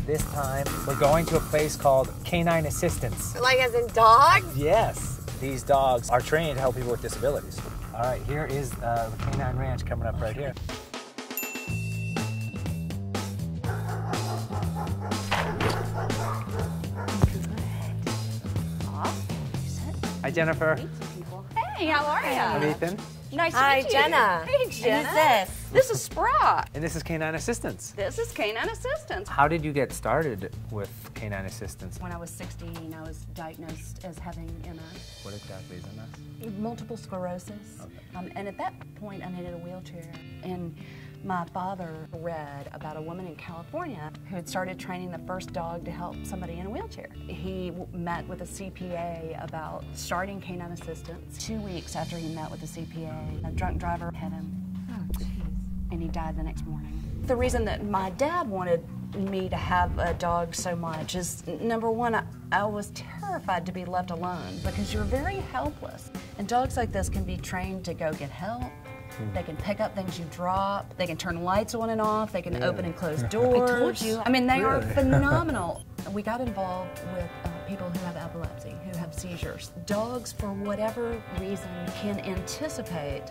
This time, we're going to a place called Canine Assistance. Like as in dogs? Yes, these dogs are trained to help people with disabilities. All right, here is the Canine Ranch coming up right here. Hi, Jennifer. Hey, how are you? I'm Ethan. Nice to Hi, meet you. Jenna. Hey, Jenna. Who's this? This is Sprott. And this is Canine Assistance. This is Canine Assistance. How did you get started with Canine Assistance? When I was 16, I was diagnosed as having MS. What exactly is MS? Multiple sclerosis. Okay. And at that point, I needed a wheelchair. And my father read about a woman in California who had started training the first dog to help somebody in a wheelchair. He met with a CPA about starting Canine Assistance. 2 weeks after he met with the CPA, a drunk driver hit him. Oh, jeez. And he died the next morning. The reason that my dad wanted me to have a dog so much is, number one, I was terrified to be left alone because you're very helpless. And dogs like this can be trained to go get help. They can pick up things you drop. They can turn lights on and off. They can open and close doors. I told you. I mean, they are phenomenal. We got involved with people who have epilepsy, who have seizures. Dogs, for whatever reason, can anticipate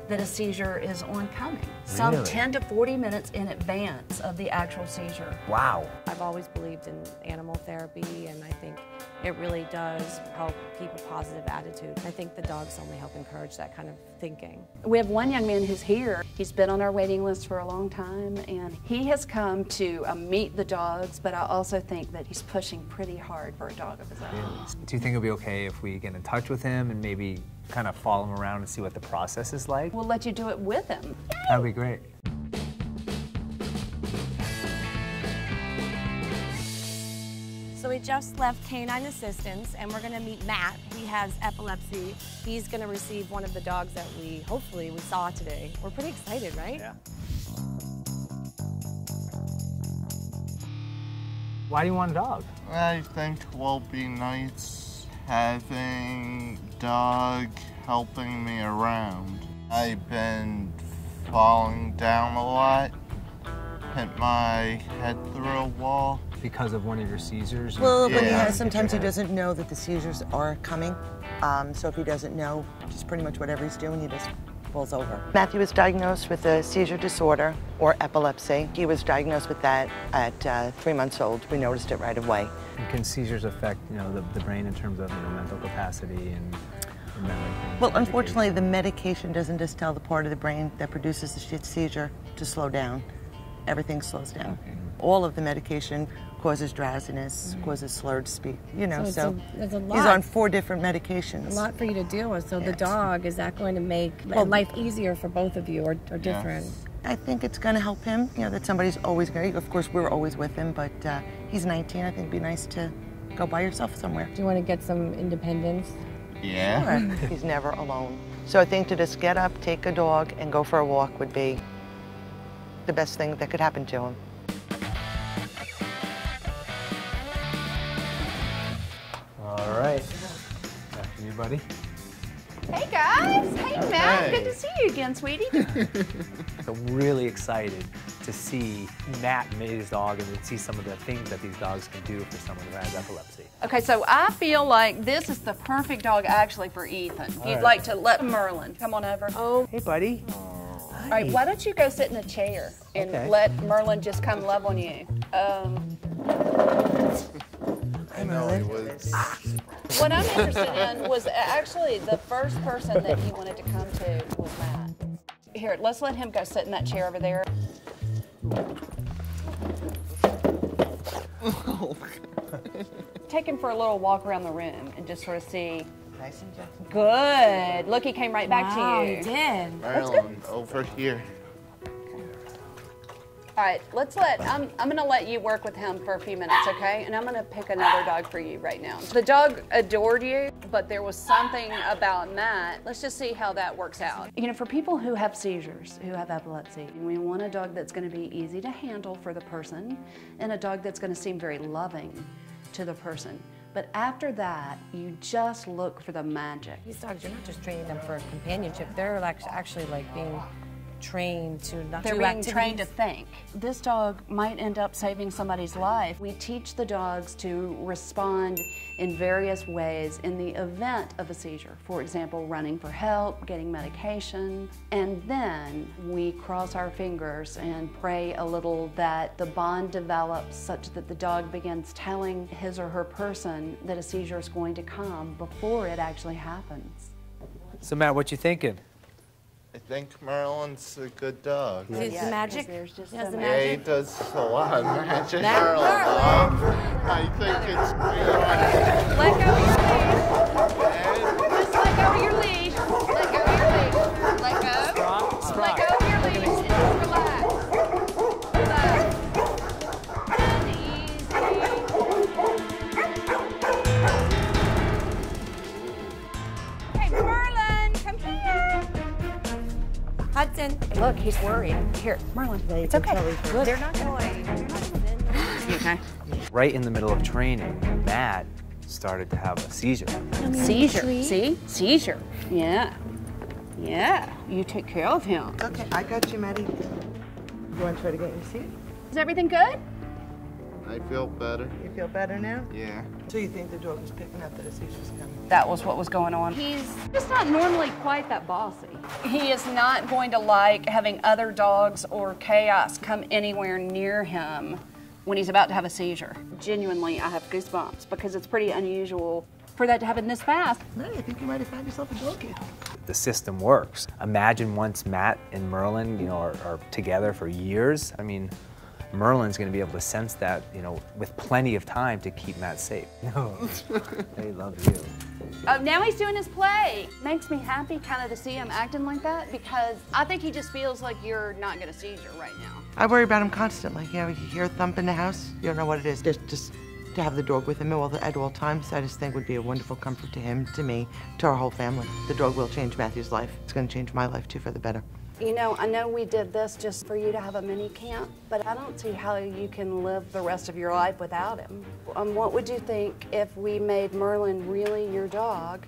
that a seizure is oncoming. Some 10 to 40 minutes in advance of the actual seizure. Wow. I've always believed in animal therapy, and I think it really does help keep a positive attitude. I think the dogs only help encourage that kind of thinking. We have one young man who's here. He's been on our waiting list for a long time, and he has come to meet the dogs, but I also think that he's pushing pretty hard for a dog of his own. Do you think it'll be okay if we get in touch with him and maybe kind of follow him around and see what the process is like? We'll let you do it with him. That'd be great. So we just left Canine Assistance, and we're gonna meet Matt. He has epilepsy. He's gonna receive one of the dogs that hopefully we saw today. We're pretty excited, right? Yeah. Why do you want a dog? I think will be nice having dog helping me around. I've been falling down a lot, hit my head through a wall. Because of one of your seizures? Well, when he has, sometimes he doesn't know that the seizures are coming. So if he doesn't know, just pretty much whatever he's doing, he just falls over. Matthew was diagnosed with a seizure disorder, or epilepsy. He was diagnosed with that at 3 months old. We noticed it right away. And can seizures affect, the brain in terms of, mental capacity and memory things? Well, unfortunately, the medication doesn't just tell the part of the brain that produces the seizure to slow down. Everything slows down. Okay. All of the medication causes drowsiness, causes slurred speech, so it's a lot. He's on 4 different medications. A lot for you to deal with. So the dog, is that going to make life easier for both of you, or different? Yes. I think it's going to help him, that somebody's always going to, of course, we're always with him, but he's 19. I think it'd be nice to go by yourself somewhere. Do you want to get some independence? Yeah. Sure. He's never alone. So I think to just get up, take a dog, and go for a walk would be the best thing that could happen to him. All right. After you, buddy. Hey guys, hey Matt, good to see you again, sweetie. I'm really excited to see Matt meet his dog and to see some of the things that these dogs can do for someone who has epilepsy. Okay, so I feel like this is the perfect dog actually for Ethan. If you'd like to let Merlin come on over. Oh, hey buddy. All right, why don't you go sit in a chair and let Merlin just come love on you. I know it was. What I'm interested in was actually the first person that he wanted to come to was Matt. Here, let's let him go sit in that chair over there. Take him for a little walk around the room and just sort of see. Nice and gentle. Good. Look, he came right back to you. He did. Marilyn, over here. All right, I'm gonna let you work with him for a few minutes, okay? And I'm gonna pick another dog for you right now. The dog adored you, but there was something about Matt. Let's just see how that works out. For people who have seizures, who have epilepsy, we want a dog that's gonna be easy to handle for the person and a dog that's gonna seem very loving to the person. But after that, you just look for the magic. These dogs, you're not just training them for companionship. They're actually like being trained to not They're do being activities. trained to think. This dog might end up saving somebody's life. We teach the dogs to respond in various ways in the event of a seizure. For example, running for help, getting medication, and then we cross our fingers and pray a little that the bond develops such that the dog begins telling his or her person that a seizure is going to come before it actually happens. So Matt, what you thinking? I think Merlin's a good dog. Is it the magic? There's just Yes, so the many- Yeah, he magic. does a lot of magic. Merlin. I think it's Let go of your leash. Just let go of your leash. Let go of your leash. Let go. Let go of your leash and just relax. Relax. And easy. Okay, Merlin, come here. Hudson. Look, he's worried. Here, Merlin, it's okay. They're not going. You okay? Right in the middle of training, Matt started to have a seizure. Seizure. See? Seizure. Yeah. Yeah. You take care of him. Okay, I got you, Maddie. You want to try to get your seat? Is everything good? I feel better. You feel better now? Yeah. So you think the dog was picking up that a seizure's coming? That was what was going on. He's just not normally quite that bossy. He is not going to like having other dogs or chaos come anywhere near him when he's about to have a seizure. Genuinely, I have goosebumps because it's pretty unusual for that to happen this fast. Maddie, I think you might have found yourself a dog kid. The system works. Imagine once Matt and Merlin, you know, are together for years. I mean, Merlin's going to be able to sense that, you know, with plenty of time to keep Matt safe. No, they love you. Oh, now he's doing his play. Makes me happy kind of to see him acting like that because I think he just feels like you're not going to seizure right now. I worry about him constantly. You know, you hear a thump in the house, you don't know what it is. Just to have the dog with him at all times, I just think would be a wonderful comfort to him, to me, to our whole family. The dog will change Matthew's life. It's going to change my life, too, for the better. You know, I know we did this just for you to have a mini camp, but I don't see how you can live the rest of your life without him. What would you think if we made Merlin really your dog,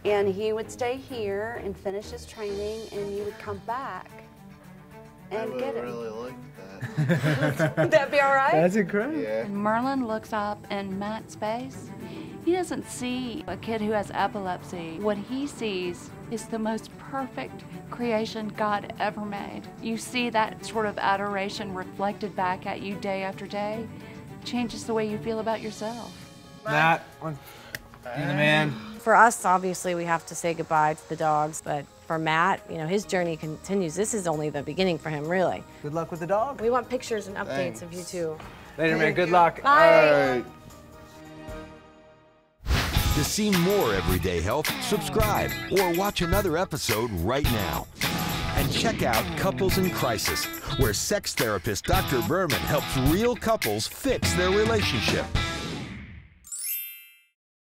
and he would stay here and finish his training, and you would come back and get him? I really like that. Would that be all right? That's incredible. Yeah. When Merlin looks up in Matt's face, he doesn't see a kid who has epilepsy. What he sees is the most perfect creation God ever made. You see that sort of adoration reflected back at you day after day. Changes the way you feel about yourself. Matt, you're the man. For us, obviously, we have to say goodbye to the dogs, but for Matt, you know, his journey continues. This is only the beginning for him, really. Good luck with the dog. We want pictures and updates of you two. Later, man. Good luck. Bye. All right. To see more Everyday Health, subscribe or watch another episode right now. And check out Couples in Crisis, where sex therapist Dr. Berman helps real couples fix their relationship.